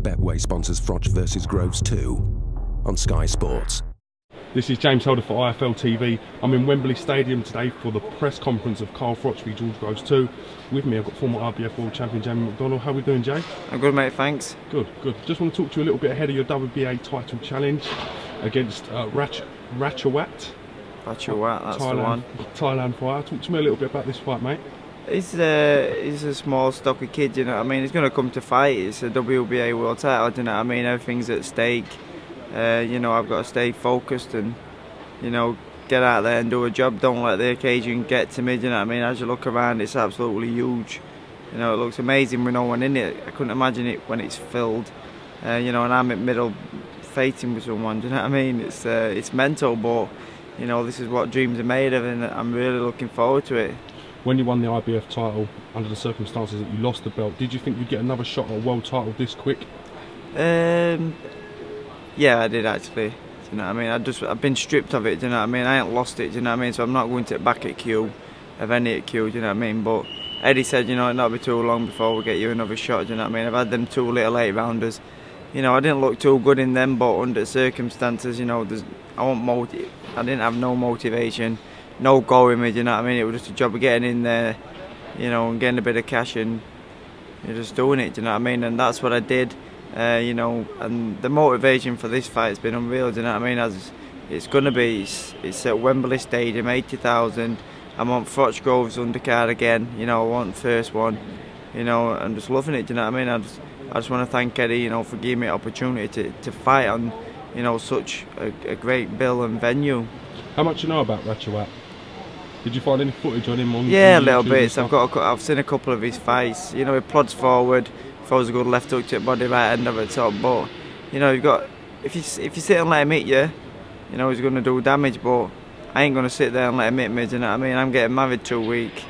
Betway sponsors Froch vs Groves 2 on Sky Sports. This is James Holder for iFL TV. I'm in Wembley Stadium today for the press conference of Carl Froch v George Groves 2. With me I've got former RBF World Champion Jamie McDonnell. How are we doing, Jay? I'm good, mate, thanks. Good, good. Just want to talk to you a little bit ahead of your WBA title challenge against Ratchawat. That's the one. Thailand fighter. Talk to me a little bit about this fight, mate. He's a small, stocky kid, you know what I mean? He's going to come to fight. It's a WBA world title, you know what I mean? Everything's at stake. You know, I've got to stay focused and, you know, get out there and do a job. Don't let the occasion get to me, you know what I mean? As you look around, it's absolutely huge. You know, it looks amazing with no one in it. I couldn't imagine it when it's filled. You know, and I'm in middle fighting with someone, do you know what I mean? It's mental, but, you know, this is what dreams are made of, and I'm really looking forward to it. When you won the IBF title, under the circumstances that you lost the belt, did you think you'd get another shot at a world title this quick? Yeah, I did actually. Do you know what I mean? I've been stripped of it. Do you know what I mean? I ain't lost it. Do you know what I mean? So I'm not going to back at Q, of any at Q. Do you know what I mean? But Eddie said, you know, it'll not be too long before we get you another shot. Do you know what I mean? I've had them 2 little 8-rounders. You know, I didn't look too good in them, but under the circumstances, you know, I didn't have no motivation, no go in me. Do you know what I mean? It was just a job of getting in there, you know, and getting a bit of cash and you're just doing it. Do you know what I mean? And that's what I did. You know, and the motivation for this fight has been unreal. Do you know what I mean? As it's gonna be, it's at Wembley Stadium, 80,000. I'm on Froch Groves undercard again. You know, I want the first one. You know, I'm just loving it. Do you know what I mean? I just want to thank Eddie, you know, for giving me the opportunity to fight on, you know, such a great bill and venue. How much you know about Ratchawat? Did you find any footage on him on? Yeah, a little bit. I've seen a couple of his fights. You know, he plods forward. Throws a good left hook to the body, right end of the top, but you know, you've got, if you sit and let him hit you, you know he's going to do damage, but I ain't going to sit there and let him hit me, do you know what I mean? I'm getting married 2 weeks,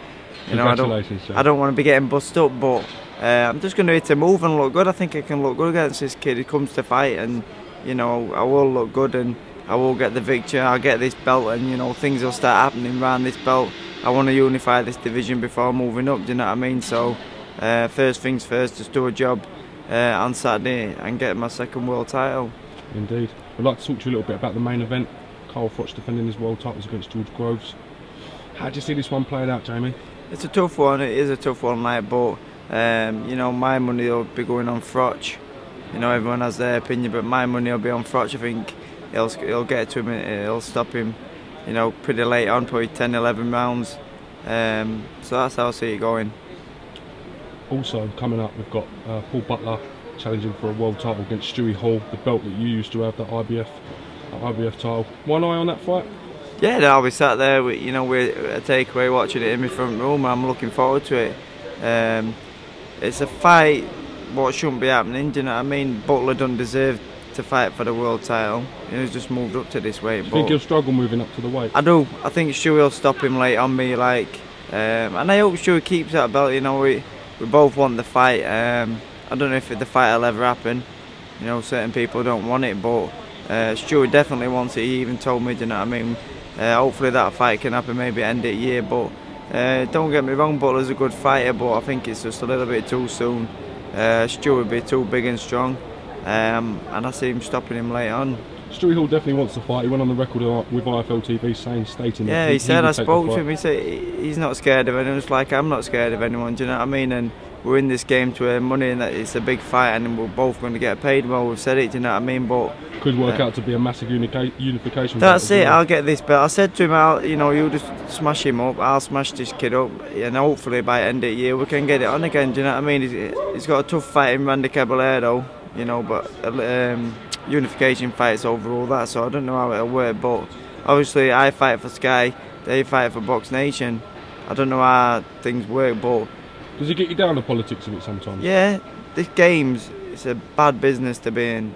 you know, I don't want to be getting bust up, but I'm just going to hit a move and look good. I think I can look good against this kid. He comes to fight and, you know, I will look good and I will get the victory. I'll get this belt and, you know, things will start happening around this belt. I want to unify this division before moving up, do you know what I mean? So first things first, just do a job on Saturday and get my 2nd world title. Indeed. I'd like to talk to you a little bit about the main event. Carl Froch defending his world titles against George Groves. How do you see this one playing out, Jamie? It's a tough one. It is a tough one, like, but you know, my money will be going on Froch. You know, everyone has their opinion, but my money will be on Froch. I think he'll get to him. It'll stop him. You know, pretty late on, probably 10-11 rounds. So that's how I see it going. Also coming up, we've got Paul Butler challenging for a world title against Stewie Hall, the belt that you used to have, the IBF title. One eye on that fight? Yeah, I'll be sat there with, you know, with a takeaway watching it in my front room. I'm looking forward to it. It's a fight what shouldn't be happening, do you know what I mean? Butler doesn't deserve to fight for the world title. You know, he's just moved up to this weight. Do you think he'll struggle moving up to the weight? I do. I think Stewie will stop him late on me, like, and I hope Stewie keeps that belt. You know, we both want the fight. I don't know if the fight will ever happen. You know, certain people don't want it, but Stewie definitely wants it. He even told me, do you know what I mean? Hopefully that fight can happen, maybe end of the year. But don't get me wrong, Butler's a good fighter, but I think it's just a little bit too soon. Stewie would be too big and strong, and I see him stopping him late on. Stewie Hall definitely wants to fight. He went on the record with iFL TV stating yeah, that he said, I spoke to him, he said he's not scared of anyone. It's like I'm not scared of anyone, do you know what I mean? And we're in this game to earn money, and that it's a big fight and we're both going to get paid. Well, we've said it, do you know what I mean? But could work out to be a massive unification. That's it, I'll get this belt. I said to him, you know, you just smash him up, I'll smash this kid up, and hopefully by the end of the year we can get it on again, do you know what I mean? He's got a tough fight in Randy Caballero, you know, but unification fights overall that, so I don't know how it'll work, but obviously I fight for Sky, they fight for Box Nation. I don't know how things work, but does it get you down the politics of it sometimes? Yeah, this game's, it's a bad business to be in,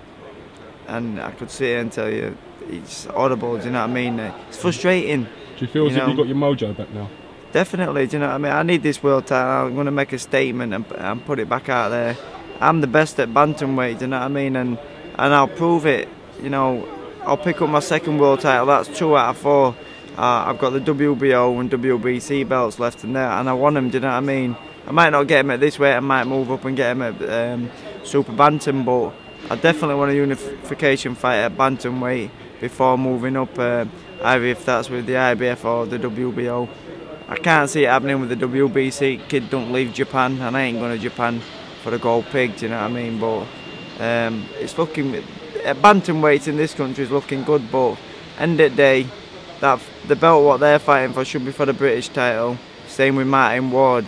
and I could sit here and tell you it's horrible, do you know what I mean? It's frustrating. Do you feel as if you've got your mojo back now? Definitely, do you know what I mean? I need this world title. I'm going to make a statement and put it back out there. I'm the best at bantamweight, do you know what I mean? And I'll prove it. You know, I'll pick up my 2nd world title. That's 2 out of 4. I've got the WBO and WBC belts left in there, and I want them, do you know what I mean? I might not get them at this weight. I might move up and get them at super bantam, but I definitely want a unification fight at bantamweight before moving up, either if that's with the IBF or the WBO. I can't see it happening with the WBC. Kid don't leave Japan, and I ain't going to Japan for the gold pig, do you know what I mean? But it's looking, bantamweight in this country is looking good, but end of the day, that the belt what they're fighting for should be for the British title. Same with Martin Ward.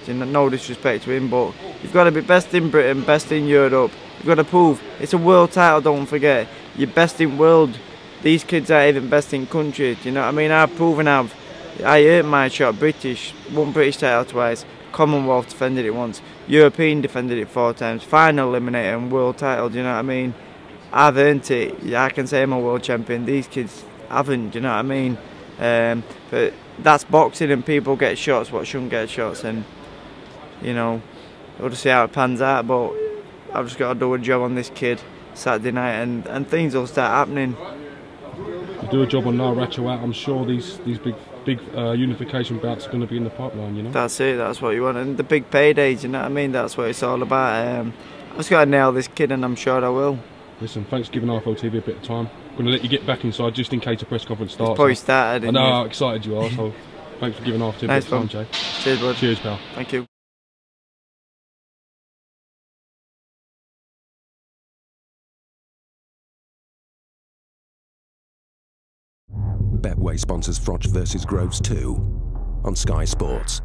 No disrespect to him, but you've got to be best in Britain, best in Europe. You've got to prove it's a world title. Don't forget, you're best in world. These kids are even best in country. Do you know what I mean? I've proven I earned my shot. British, won British title twice. Commonwealth defended it once. European defended it 4 times. Final eliminator and world title. Do you know what I mean? I've earned it. Yeah, I can say I'm a world champion. These kids haven't. Do you know what I mean? But that's boxing, and people get shots what shouldn't get shots, and you know, we'll just see how it pans out. But I've just got to do a job on this kid Saturday night, and things will start happening. You do a job on Narachawa, I'm sure these big unification bouts are going to be in the pipeline, you know? That's it, that's what you want, and the big paydays, you know what I mean? That's what it's all about. I've just got to nail this kid, and I'm sure I will. Listen, thanks for giving iFL TV a bit of time. I'm going to let you get back inside just in case the press conference starts. It's probably started. I know how excited you are, so thanks for giving iFL TV a bit of time, Jay. Cheers, bud. Cheers, pal. Thank you. Betway sponsors Froch versus Groves 2 on Sky Sports.